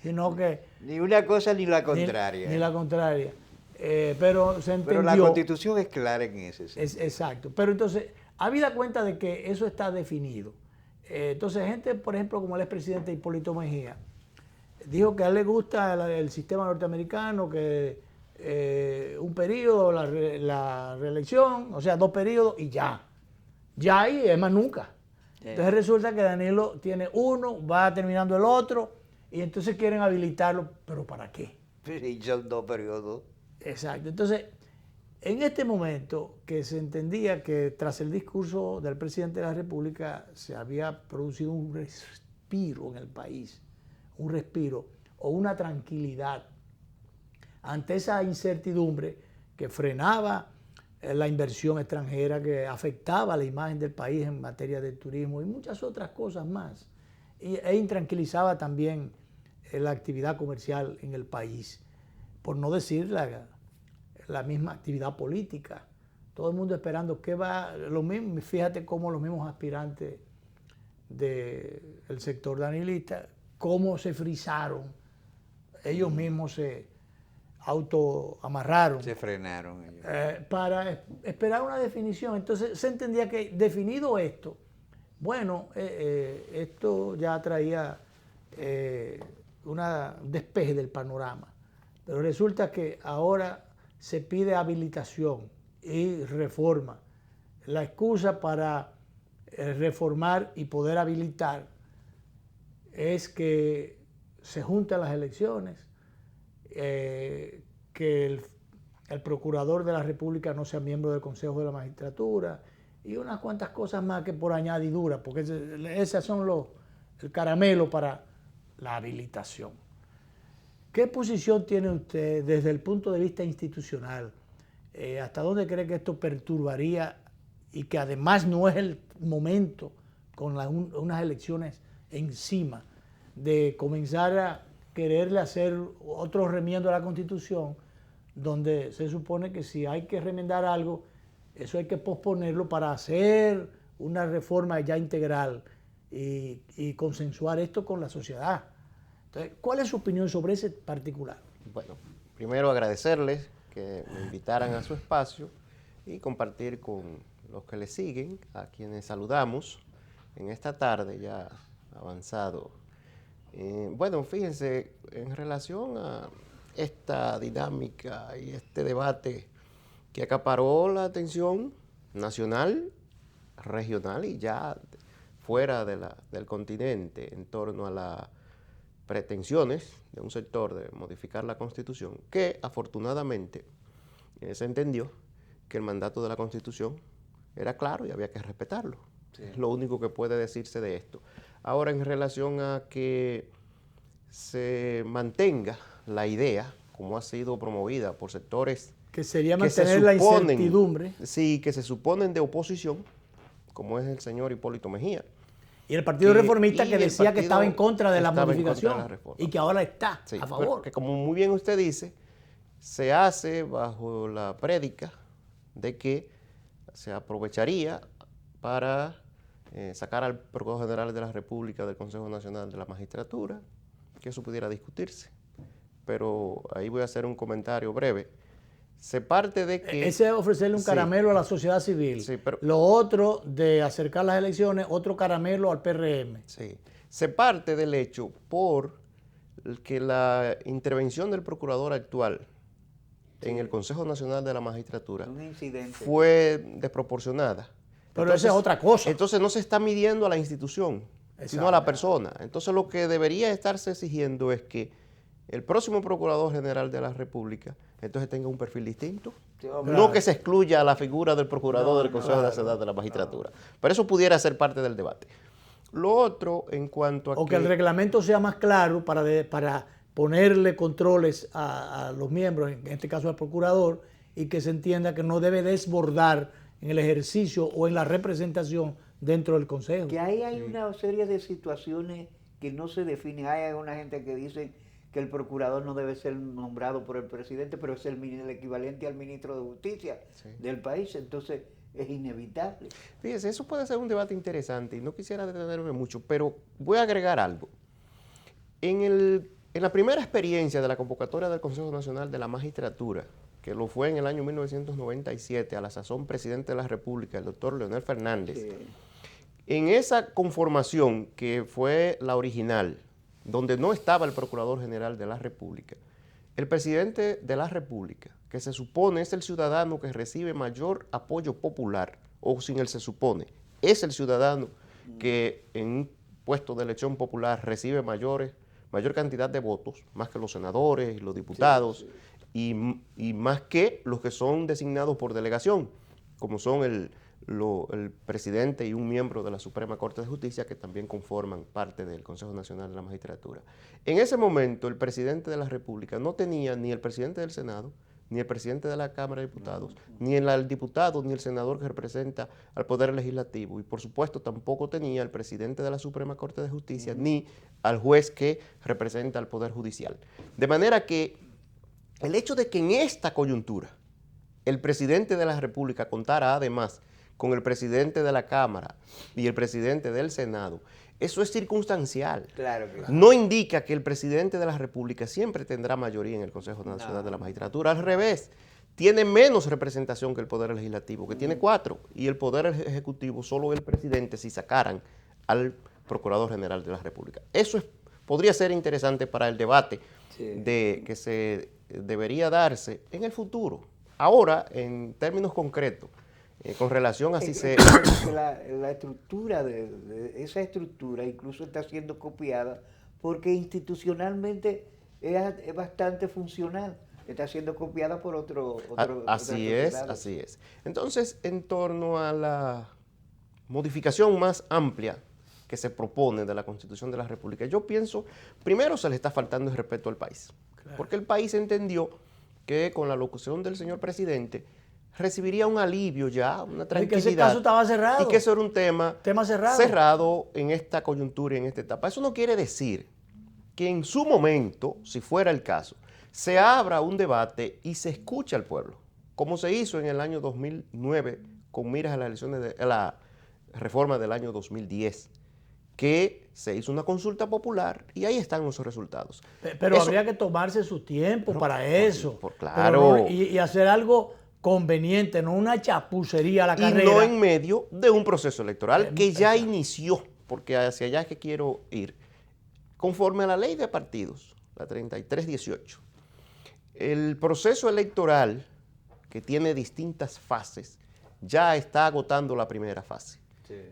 S1: sino que...
S2: Ni una cosa ni la contraria.
S1: Ni la contraria. Pero se entendió...
S2: Pero la Constitución es clara en ese sentido.
S1: Exacto. Pero entonces, habida cuenta de que eso está definido, entonces gente, por ejemplo, como el expresidente Hipólito Mejía, dijo que a él le gusta el sistema norteamericano, que un periodo, la reelección, o sea, 2 periodos y ya. Ya ahí es más nunca. Entonces resulta que Danilo tiene uno, va terminando el otro, y entonces quieren habilitarlo, ¿pero para qué?
S2: Y son 2 periodos.
S1: Exacto. Entonces, En este momento que se entendía que tras el discurso del presidente de la República se había producido un respiro en el país, un respiro o una tranquilidad ante esa incertidumbre que frenaba la inversión extranjera, que afectaba la imagen del país en materia de turismo y muchas otras cosas más, e intranquilizaba también la actividad comercial en el país, por no decir la misma actividad política. Todo el mundo esperando qué va, lo mismo, fíjate cómo los mismos aspirantes del sector danilista, cómo se frisaron, ellos mismos se autoamarraron.
S2: Se frenaron ellos.
S1: Para esperar una definición. Entonces se entendía que definido esto, bueno, esto ya traía un despeje del panorama. Pero resulta que ahora se pide habilitación y reforma. La excusa para reformar y poder habilitar es que se juntan las elecciones, que el procurador de la República no sea miembro del Consejo de la Magistratura y unas cuantas cosas más que por añadidura, porque esas son el caramelo para la habilitación. ¿Qué posición tiene usted desde el punto de vista institucional? ¿Hasta dónde cree que esto perturbaría y que además no es el momento con unas elecciones encima de comenzar a quererle hacer otro remiendo a la Constitución, donde se supone que si hay que remendar algo, eso hay que posponerlo para hacer una reforma ya integral y consensuar esto con la sociedad? Entonces, ¿cuál es su opinión sobre ese particular?
S8: Bueno, primero agradecerles que me invitaran a su espacio y compartir con los que le siguen, a quienes saludamos en esta tarde ya avanzado. Bueno, fíjense, en relación a esta dinámica y este debate que acaparó la atención nacional, regional y ya fuera del continente en torno a las pretensiones de un sector de modificar la Constitución, que afortunadamente se entendió que el mandato de la Constitución era claro y había que respetarlo. Sí. Es lo único que puede decirse de esto. Ahora, en relación a que se mantenga la idea, como ha sido promovida por sectores
S1: que sería mantener la incertidumbre.
S8: Sí, que se suponen de oposición, como es el señor Hipólito Mejía.
S1: Y el Partido Reformista que decía que estaba en contra de la modificación y que ahora está a favor.
S8: Que como muy bien usted dice, se hace bajo la prédica de que se aprovecharía para sacar al Procurador General de la República del Consejo Nacional de la Magistratura, que eso pudiera discutirse. Pero ahí voy a hacer un comentario breve. Se parte de que...
S1: Ese es ofrecerle un caramelo a la sociedad civil.
S8: Sí, pero,
S1: lo otro de acercar las elecciones, otro caramelo al PRM.
S8: Sí. Se parte del hecho por que la intervención del procurador actual en el Consejo Nacional de la Magistratura fue desproporcionada.
S1: Pero entonces, esa es otra cosa.
S8: Entonces no se está midiendo a la institución, sino a la persona. Entonces lo que debería estarse exigiendo es que el próximo Procurador General de la República entonces tenga un perfil distinto. Claro. No que se excluya a la figura del Procurador del Consejo Nacional de la Magistratura. Pero eso pudiera ser parte del debate. Lo otro, en cuanto a
S1: que el reglamento sea más claro para ponerle controles a los miembros, en este caso al Procurador, y que se entienda que no debe desbordar en el ejercicio o en la representación dentro del Consejo.
S2: Que ahí hay una serie de situaciones que no se definen. Hay alguna gente que dice que el procurador no debe ser nombrado por el presidente, pero es el equivalente al ministro de Justicia del país, entonces es inevitable.
S8: Fíjese, eso puede ser un debate interesante y no quisiera detenerme mucho, pero voy a agregar algo. En la primera experiencia de la convocatoria del Consejo Nacional de la Magistratura, que lo fue en el año 1997, a la sazón presidente de la República, el doctor Leonel Fernández, en esa conformación que fue la original, donde no estaba el Procurador General de la República, el presidente de la República, que se supone es el ciudadano que recibe mayor apoyo popular, o sin el se supone, es el ciudadano que en un puesto de elección popular recibe mayores mayor cantidad de votos, más que los senadores y los diputados, y más que los que son designados por delegación, como son el presidente y un miembro de la Suprema Corte de Justicia, que también conforman parte del Consejo Nacional de la Magistratura. En ese momento, el presidente de la República no tenía ni el presidente del Senado, ni el presidente de la Cámara de Diputados, ni el diputado, ni el senador que representa al Poder Legislativo, y por supuesto tampoco tenía el presidente de la Suprema Corte de Justicia, ni al juez que representa al Poder Judicial. De manera que el hecho de que en esta coyuntura el presidente de la República contara además con el presidente de la Cámara y el presidente del Senado, eso es circunstancial.
S2: Claro que sí.
S8: No indica que el presidente de la República siempre tendrá mayoría en el Consejo Nacional de la Magistratura. Al revés, tiene menos representación que el Poder Legislativo, que tiene 4, y el Poder Ejecutivo solo el presidente si sacaran al Procurador General de la República. Eso podría ser interesante para el debate que se debería darse en el futuro. Ahora, en términos concretos, con relación a si se...
S2: La estructura esa estructura incluso está siendo copiada porque institucionalmente es bastante funcional. Está siendo copiada por
S8: así es. Entonces, en torno a la modificación más amplia que se propone de la Constitución de la República, yo pienso, primero se le está faltando el respeto al país. Claro. Porque el país entendió que con la locución del señor presidente recibiría un alivio ya, una tranquilidad.
S1: Y que ese caso estaba cerrado.
S8: Y que eso era un tema
S1: cerrado
S8: en esta coyuntura y en esta etapa. Eso no quiere decir que en su momento, si fuera el caso, se abra un debate y se escuche al pueblo, como se hizo en el año 2009 con miras a las elecciones de la reforma del año 2010, que se hizo una consulta popular y ahí están los resultados.
S1: Pero eso, habría que tomarse su tiempo para eso.
S8: Claro.
S1: No, y hacer algo conveniente, no una chapucería a la carrera.
S8: Y no en medio de un proceso electoral que ya inició, porque hacia allá es que quiero ir. Conforme a la ley de partidos, la 3318, el proceso electoral, que tiene distintas fases, ya está agotando la primera fase,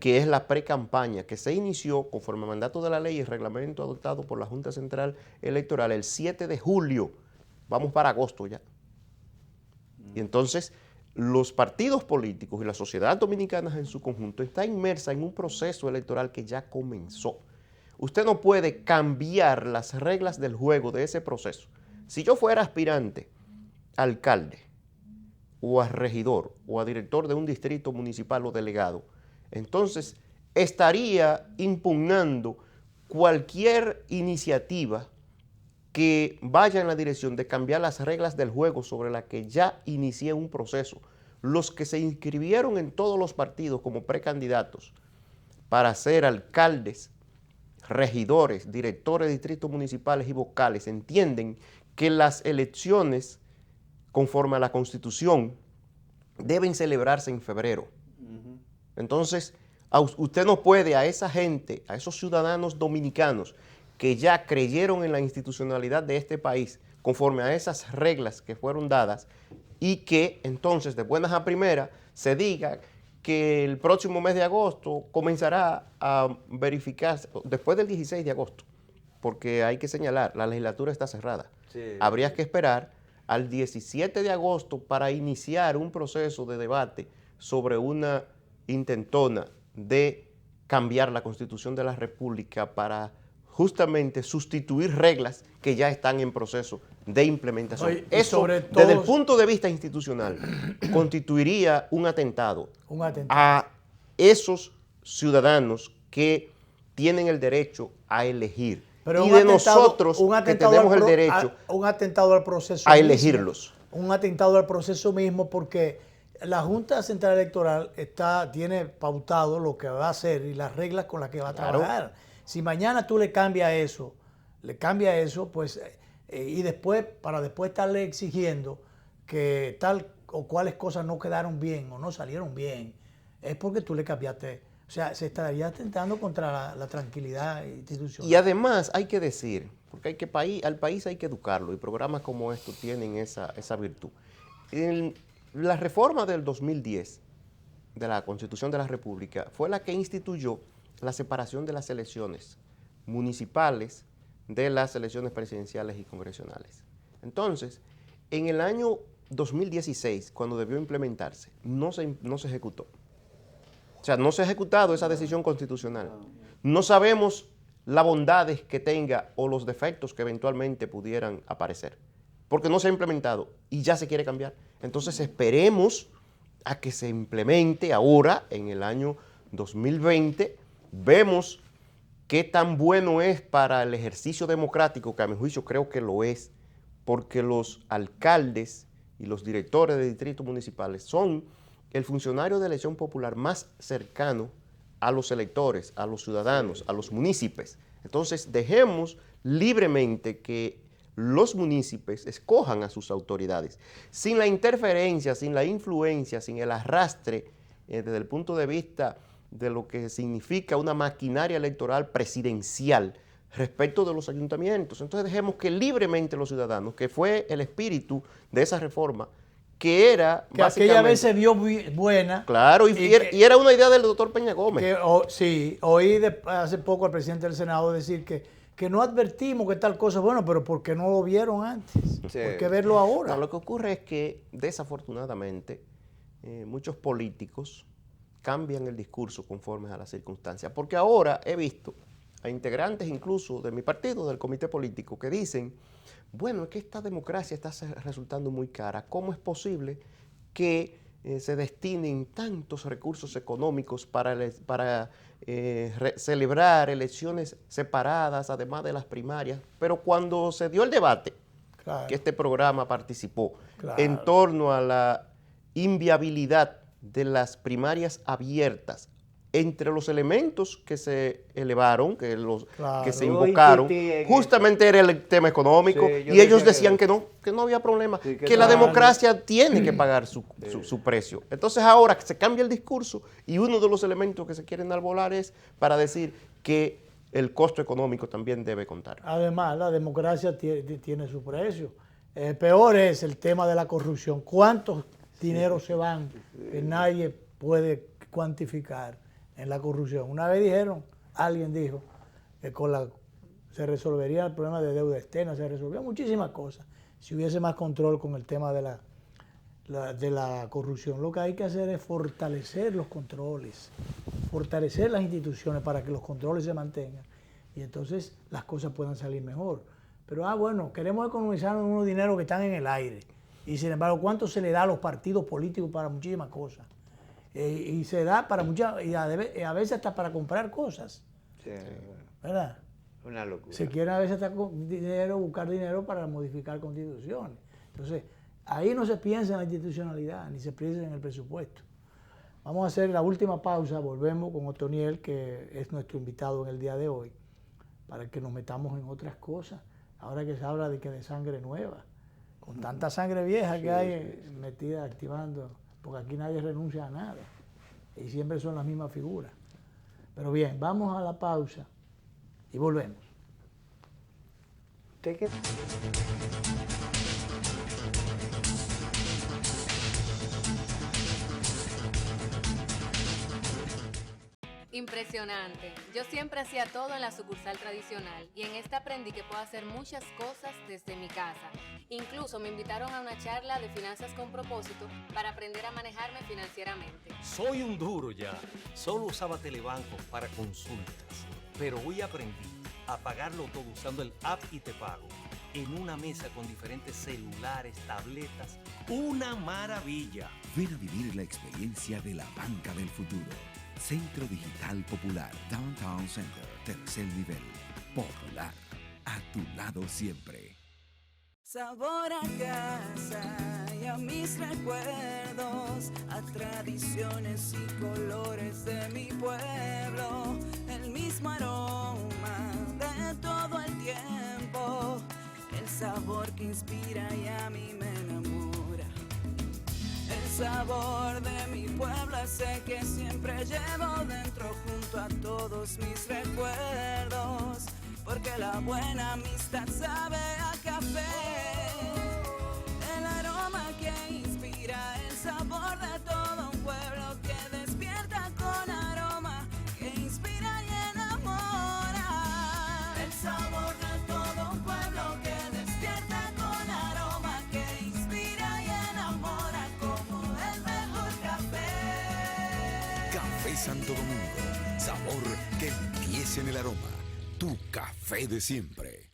S8: que es la pre-campaña, que se inició conforme al mandato de la ley y el reglamento adoptado por la Junta Central Electoral el 7 de julio. Vamos para agosto ya. Y entonces los partidos políticos y la sociedad dominicana en su conjunto está inmersa en un proceso electoral que ya comenzó. Usted no puede cambiar las reglas del juego de ese proceso. Si yo fuera aspirante a alcalde o a regidor o a director de un distrito municipal o delegado, entonces estaría impugnando cualquier iniciativa que vaya en la dirección de cambiar las reglas del juego sobre la que ya inicié un proceso. Los que se inscribieron en todos los partidos como precandidatos para ser alcaldes, regidores, directores de distritos municipales y vocales entienden que las elecciones, conforme a la Constitución, deben celebrarse en febrero. Entonces, usted no puede a esa gente, a esos ciudadanos dominicanos que ya creyeron en la institucionalidad de este país, conforme a esas reglas que fueron dadas, y que entonces de buenas a primeras se diga que el próximo mes de agosto comenzará a verificarse, después del 16 de agosto, porque hay que señalar, la legislatura está cerrada. Habría que esperar al 17 de agosto para iniciar un proceso de debate sobre una intentona de cambiar la Constitución de la República para justamente sustituir reglas que ya están en proceso de implementación.
S1: Oye,
S8: eso, desde el punto de vista institucional, constituiría un atentado a esos ciudadanos que tienen el derecho a elegir.
S1: Pero
S8: y de nosotros que tenemos el derecho
S1: un atentado al proceso
S8: a elegirlos.
S1: Mismo, un atentado al proceso mismo, porque la Junta Central Electoral tiene pautado lo que va a hacer y las reglas con las que va a trabajar. Si mañana tú le cambias eso, pues, y después, para después estarle exigiendo que tal o cuáles cosas no quedaron bien o no salieron bien, es porque tú le cambiaste. O sea, se estaría atentando contra la tranquilidad institucional.
S8: Y además hay que decir, porque al país hay que educarlo, y programas como estos tienen esa virtud. La reforma del 2010 de la Constitución de la República fue la que instituyó la separación de las elecciones municipales de las elecciones presidenciales y congresionales. Entonces, en el año 2016, cuando debió implementarse, no se ejecutó. O sea, no se ha ejecutado esa decisión constitucional. No sabemos las bondades que tenga o los defectos que eventualmente pudieran aparecer, porque no se ha implementado y ya se quiere cambiar. Entonces esperemos a que se implemente ahora, en el año 2020, vemos qué tan bueno es para el ejercicio democrático, que a mi juicio creo que lo es, porque los alcaldes y los directores de distritos municipales son el funcionario de elección popular más cercano a los electores, a los ciudadanos, a los municipios. Entonces dejemos libremente que los municipios escojan a sus autoridades, sin la interferencia, sin la influencia, sin el arrastre desde el punto de vista de lo que significa una maquinaria electoral presidencial respecto de los ayuntamientos. Entonces dejemos que libremente los ciudadanos, que fue el espíritu de esa reforma, que era
S1: que aquella vez se vio buena.
S8: Claro, y era una idea del doctor Peña Gómez.
S1: Sí, oí hace poco al presidente del Senado decir que no advertimos que tal cosa, bueno, pero ¿por qué no lo vieron antes? Sí. ¿Por qué verlo ahora?
S8: No, lo que ocurre es que, desafortunadamente, muchos políticos cambian el discurso conforme a las circunstancias. Porque ahora he visto a integrantes incluso de mi partido, del comité político, que dicen, bueno, es que esta democracia está resultando muy cara. ¿Cómo es posible que se destinen tantos recursos económicos para celebrar elecciones separadas, además de las primarias? Pero cuando se dio el debate, que este programa participó, en torno a la inviabilidad de las primarias abiertas, entre los elementos que se elevaron, que se invocaron, justamente era el tema económico, y ellos decían que no había problema, que la democracia tiene que pagar su precio. Entonces ahora se cambia el discurso y uno de los elementos que se quieren arbolar es para decir que el costo económico también debe contar.
S1: Además, la democracia tiene su precio. Peor es el tema de la corrupción. ¿Cuántos dineros se van que nadie puede cuantificar en la corrupción? Una vez alguien dijo que se resolvería el problema de deuda externa, se resolvían muchísimas cosas si hubiese más control con el tema de la corrupción. Lo que hay que hacer es fortalecer los controles, fortalecer las instituciones para que los controles se mantengan y entonces las cosas puedan salir mejor. Pero, bueno, queremos economizar unos dineros que están en el aire y sin embargo, ¿cuánto se le da a los partidos políticos para muchísimas cosas? Y se da para muchas, y a veces hasta para comprar cosas. Sí, ¿verdad?
S2: Una locura.
S1: Se quiere a veces hasta buscar dinero para modificar constituciones. Entonces, ahí no se piensa en la institucionalidad, ni se piensa en el presupuesto. Vamos a hacer la última pausa, volvemos con Otoniel, que es nuestro invitado en el día de hoy, para que nos metamos en otras cosas. Ahora que se habla de sangre nueva, con tanta sangre vieja que hay metida, activando, porque aquí nadie renuncia a nada y siempre son las mismas figuras. Pero bien, vamos a la pausa y volvemos.
S9: Impresionante. Yo siempre hacía todo en la sucursal tradicional y en esta aprendí que puedo hacer muchas cosas desde mi casa. Incluso me invitaron a una charla de finanzas con propósito para aprender a manejarme financieramente.
S10: Soy un duro ya. Solo usaba Telebanco para consultas, pero hoy aprendí a pagarlo todo usando el app y te pago. En una mesa con diferentes celulares, tabletas, una maravilla.
S5: Ven a vivir la experiencia de la banca del futuro. Centro Digital Popular, Downtown Center, tercer nivel, Popular, a tu lado siempre.
S11: Sabor a casa y a mis recuerdos, a tradiciones y colores de mi pueblo, el mismo aroma de todo el tiempo, el sabor que inspira y a mí me enamora. El sabor de mi pueblo es el que siempre llevo dentro junto a todos mis recuerdos, porque la buena amistad sabe a café, el aroma que inspira, el sabor de todo un pueblo que despierta con aroma, que inspira y enamora, el sabor de todo
S5: Santo Domingo. Sabor que empiece en el aroma. Tu café de siempre.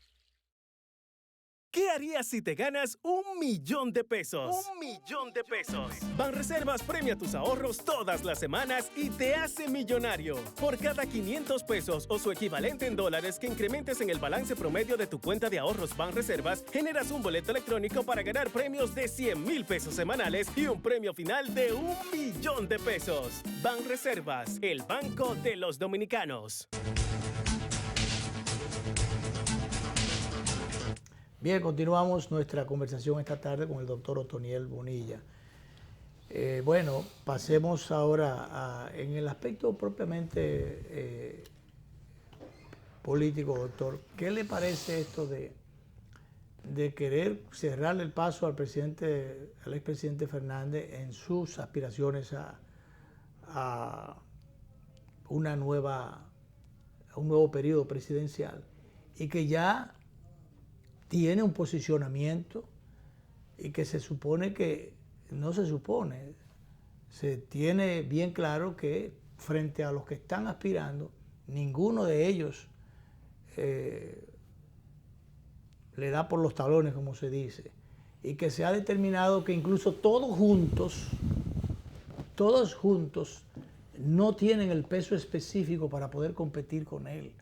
S7: ¿Qué harías si te ganas $1.000.000? $1.000.000. Banreservas premia tus ahorros todas las semanas y te hace millonario. Por cada 500 pesos o su equivalente en dólares que incrementes en el balance promedio de tu cuenta de ahorros Banreservas, generas un boleto electrónico para ganar premios de 100,000 pesos semanales y un premio final de $1.000.000. Banreservas, el banco de los dominicanos.
S1: Bien, continuamos nuestra conversación esta tarde con el doctor Otoniel Bonilla. Bueno, pasemos ahora en el aspecto propiamente político, doctor. ¿Qué le parece esto de querer cerrarle el paso al expresidente Fernández en sus aspiraciones a un nuevo periodo presidencial y que ya tiene un posicionamiento y que se tiene bien claro que frente a los que están aspirando, ninguno de ellos le da por los talones, como se dice, y que se ha determinado que incluso todos juntos, no tienen el peso específico para poder competir con él.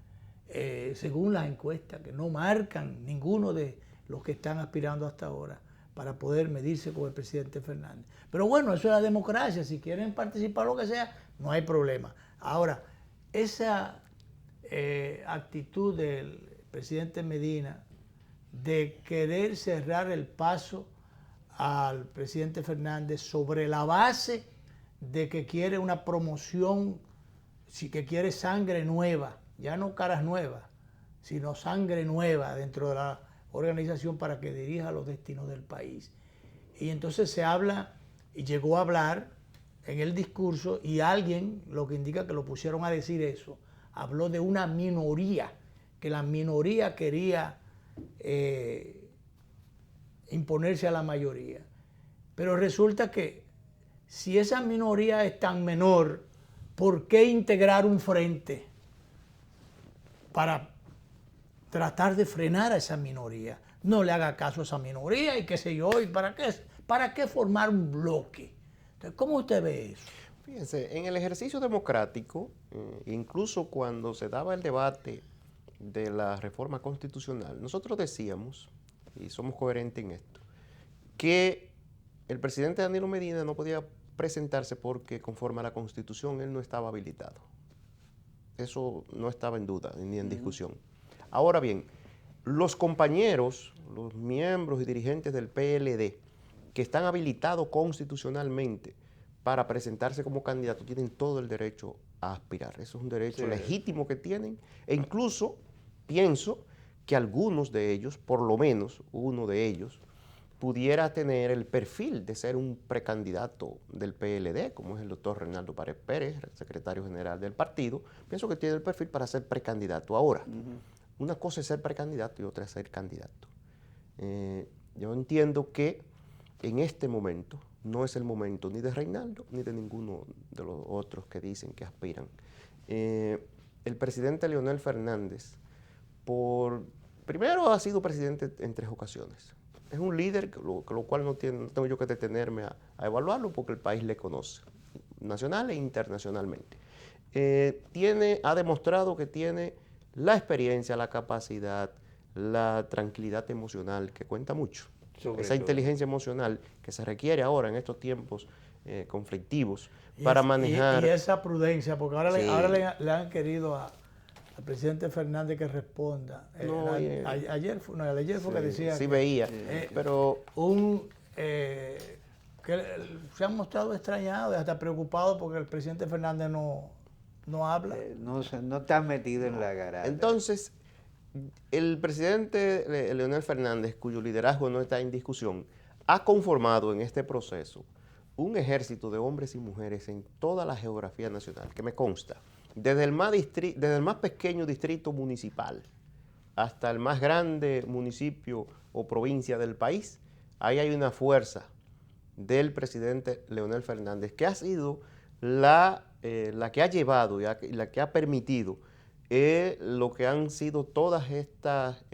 S1: Según las encuestas, que no marcan ninguno de los que están aspirando hasta ahora para poder medirse con el presidente Fernández. Pero bueno, eso es la democracia, si quieren participar lo que sea, no hay problema. Ahora, esa actitud del presidente Medina de querer cerrar el paso al presidente Fernández sobre la base de que quiere una promoción, que quiere sangre nueva, ya no caras nuevas, sino sangre nueva dentro de la organización para que dirija los destinos del país. Y entonces se habla, y llegó a hablar en el discurso, y alguien, lo que indica que lo pusieron a decir eso, habló de una minoría, que la minoría quería imponerse a la mayoría. Pero resulta que si esa minoría es tan menor, ¿por qué integrar un frente para tratar de frenar a esa minoría? No le haga caso a esa minoría y qué sé yo, ¿y para qué formar un bloque? Entonces, ¿cómo usted ve eso?
S8: Fíjense, en el ejercicio democrático, incluso cuando se daba el debate de la reforma constitucional, nosotros decíamos, y somos coherentes en esto, que el presidente Danilo Medina no podía presentarse porque conforme a la Constitución él no estaba habilitado. Eso no estaba en duda ni en discusión. Ahora bien, los compañeros, los miembros y dirigentes del PLD que están habilitados constitucionalmente para presentarse como candidatos tienen todo el derecho a aspirar. Eso es un derecho legítimo que tienen, e incluso pienso que algunos de ellos, por lo menos uno de ellos, pudiera tener el perfil de ser un precandidato del PLD, como es el doctor Reinaldo Pared Pérez, secretario general del partido. Pienso que tiene el perfil para ser precandidato. Ahora, una cosa es ser precandidato y otra es ser candidato. Yo entiendo que en este momento no es el momento ni de Reinaldo ni de ninguno de los otros que dicen que aspiran. El presidente Leonel Fernández, primero ha sido presidente en 3 ocasiones. Es un líder, lo cual no tengo yo que detenerme a evaluarlo porque el país le conoce, nacional e internacionalmente. Ha demostrado que tiene la experiencia, la capacidad, la tranquilidad emocional, que cuenta mucho. Esa inteligencia emocional que se requiere ahora en estos tiempos conflictivos para manejar.
S1: Y esa prudencia, porque ahora le han querido al presidente Fernández que responda. Ayer fue que decía.
S8: Sí, veía. Pero
S1: que se han mostrado extrañados y hasta preocupados porque el presidente Fernández no habla.
S2: No está metido en la garata.
S8: Entonces, el presidente Leonel Fernández, cuyo liderazgo no está en discusión, ha conformado en este proceso un ejército de hombres y mujeres en toda la geografía nacional, que me consta. Desde el más pequeño distrito municipal hasta el más grande municipio o provincia del país, ahí hay una fuerza del presidente Leonel Fernández, que ha sido la la que ha llevado y la que ha permitido lo que han sido todas estas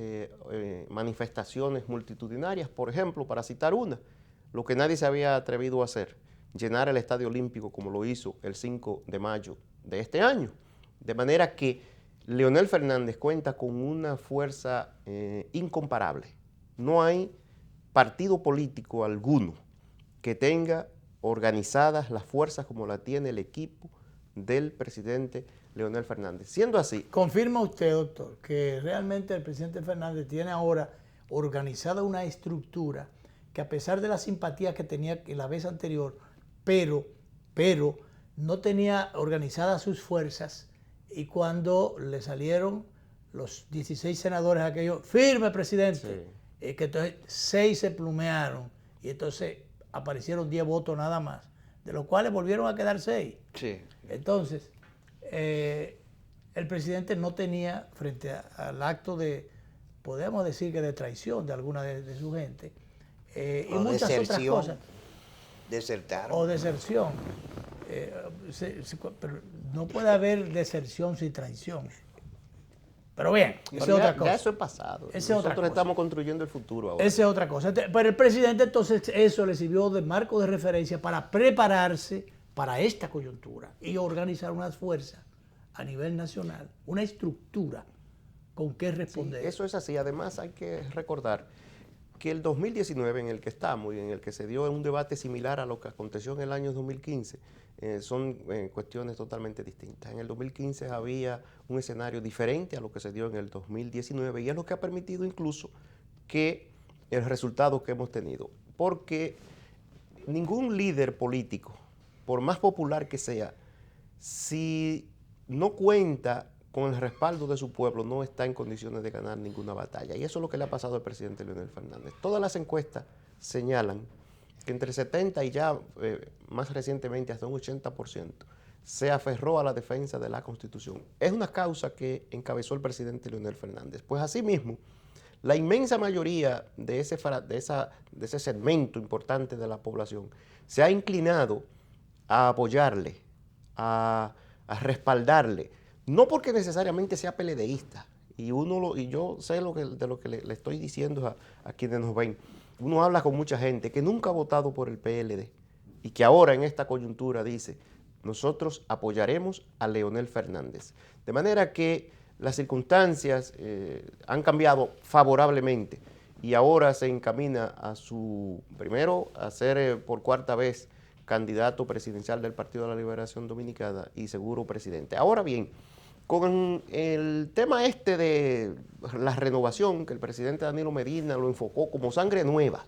S8: manifestaciones multitudinarias. Por ejemplo, para citar una, lo que nadie se había atrevido a hacer, llenar el Estadio Olímpico como lo hizo el 5 de mayo de este año. De manera que Leonel Fernández cuenta con una fuerza incomparable. No hay partido político alguno que tenga organizadas las fuerzas como la tiene el equipo del presidente Leonel Fernández. Siendo así...
S1: ¿Confirma usted, doctor, que realmente el presidente Fernández tiene ahora organizada una estructura que, a pesar de la simpatía que tenía en la vez anterior, pero no tenía organizadas sus fuerzas, y cuando le salieron los 16 senadores aquellos, firme presidente, que entonces 6 se plumearon y entonces aparecieron 10 votos nada más, de los cuales volvieron a quedar 6.
S2: Sí.
S1: Entonces, el presidente no tenía, frente al acto de, podemos decir que de traición de alguna de su gente, y muchas otras cosas.
S2: Desertaron.
S1: O deserción. Pero no puede haber deserción sin traición. Pero bien, esa es otra cosa.
S8: Ya eso es pasado.
S1: Nosotros
S8: estamos construyendo el futuro ahora.
S1: Esa es otra cosa. Pero el presidente entonces eso le sirvió de marco de referencia para prepararse para esta coyuntura y organizar unas fuerzas a nivel nacional, una estructura con qué responder.
S8: Sí, eso es así. Además hay que recordar que el 2019 en el que estamos y en el que se dio un debate similar a lo que aconteció en el año 2015, son cuestiones totalmente distintas. En el 2015 había un escenario diferente a lo que se dio en el 2019 y es lo que ha permitido incluso que el resultado que hemos tenido. Porque ningún líder político, por más popular que sea, si no cuenta con el respaldo de su pueblo, no está en condiciones de ganar ninguna batalla. Y eso es lo que le ha pasado al presidente Leonel Fernández. Todas las encuestas señalan que entre 70 y ya más recientemente hasta un 80% se aferró a la defensa de la Constitución. Es una causa que encabezó el presidente Leonel Fernández. Pues asimismo, la inmensa mayoría de ese segmento importante de la población se ha inclinado a apoyarle, a respaldarle, no porque necesariamente sea PLDista, y yo sé de lo que le estoy diciendo a quienes nos ven. Uno habla con mucha gente que nunca ha votado por el PLD y que ahora en esta coyuntura dice, nosotros apoyaremos a Leonel Fernández. De manera que las circunstancias han cambiado favorablemente y ahora se encamina primero a ser por cuarta vez candidato presidencial del Partido de la Liberación Dominicana y seguro presidente. Ahora bien, con el tema de la renovación, que el presidente Danilo Medina lo enfocó como sangre nueva,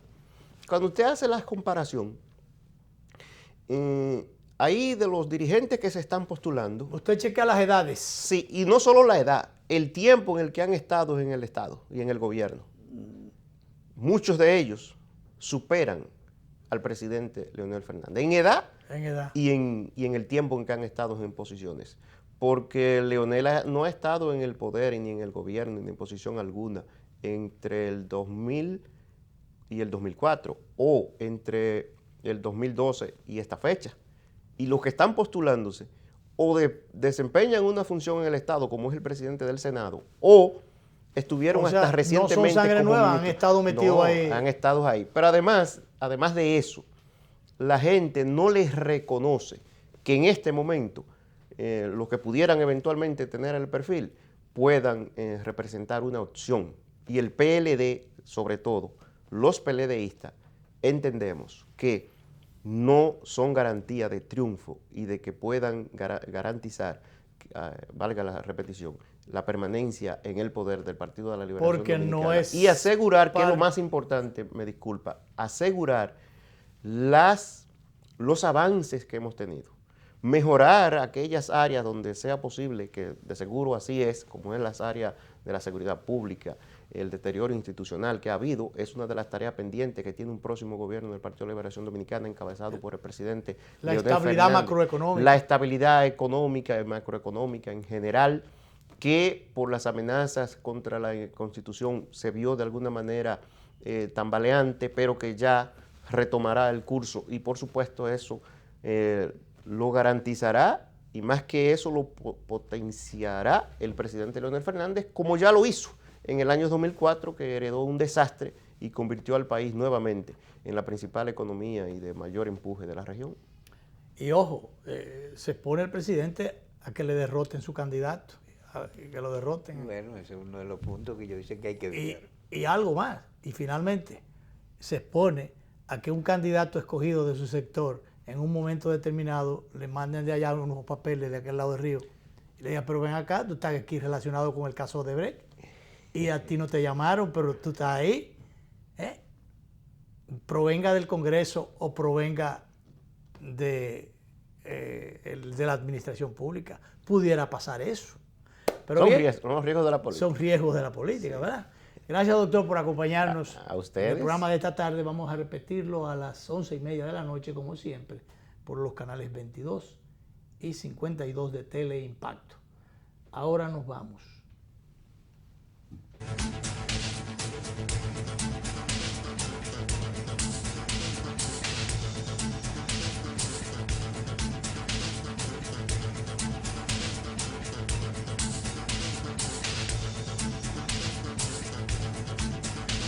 S8: cuando usted hace la comparación, ahí de los dirigentes que se están postulando...
S1: Usted chequea las edades.
S8: Sí, y no solo la edad, el tiempo en el que han estado en el Estado y en el gobierno. Muchos de ellos superan al presidente Leonel Fernández en edad, y en el tiempo en que han estado en posiciones. Porque Leonel no ha estado en el poder ni en el gobierno ni en posición alguna entre el 2000 y el 2004 o entre el 2012 y esta fecha. Y los que están postulándose o desempeñan una función en el Estado como es el presidente del Senado o estuvieron hasta recientemente...
S1: No son sangre nueva, han estado metidos ahí.
S8: Han estado ahí. Pero además de eso, la gente no les reconoce que en este momento los que pudieran eventualmente tener el perfil puedan representar una opción. Y el PLD, sobre todo, los PLDistas, entendemos que no son garantía de triunfo y de que puedan garantizar, valga la repetición, la permanencia en el poder del Partido de la Liberación Dominicana.
S1: No es...
S8: Y asegurar, que es lo más importante, me disculpa, asegurar los avances que hemos tenido. Mejorar aquellas áreas donde sea posible, que de seguro así es, como en las áreas de la seguridad pública, el deterioro institucional que ha habido, es una de las tareas pendientes que tiene un próximo gobierno del Partido de la Liberación Dominicana encabezado por el presidente Leonel Fernández. La estabilidad macroeconómica. La estabilidad económica y macroeconómica en general, que por las amenazas contra la Constitución se vio de alguna manera tambaleante, pero que ya retomará el curso y por supuesto eso lo garantizará y más que eso lo potenciará el presidente Leonel Fernández, como ya lo hizo en el año 2004, que heredó un desastre y convirtió al país nuevamente en la principal economía y de mayor empuje de la región.
S1: Y ojo, se expone el presidente a que le derroten su candidato, que lo derroten.
S2: Bueno, ese es uno de los puntos que yo dice que hay que ver.
S1: Y algo más, y finalmente se expone a que un candidato escogido de su sector en un momento determinado le manden de allá unos papeles de aquel lado del río y le digan, pero ven acá, tú estás aquí relacionado con el caso de Brecht y a ti no te llamaron, pero tú estás ahí, provenga del Congreso o provenga de la administración pública, pudiera pasar eso. Pero
S8: son los riesgos de la política.
S1: Son riesgos de la política, sí. ¿Verdad? Gracias, doctor, por acompañarnos.
S8: A ustedes.
S1: El programa de esta tarde vamos a repetirlo a las 11:30 de la noche, como siempre, por los canales 22 y 52 de Teleimpacto. Ahora nos vamos.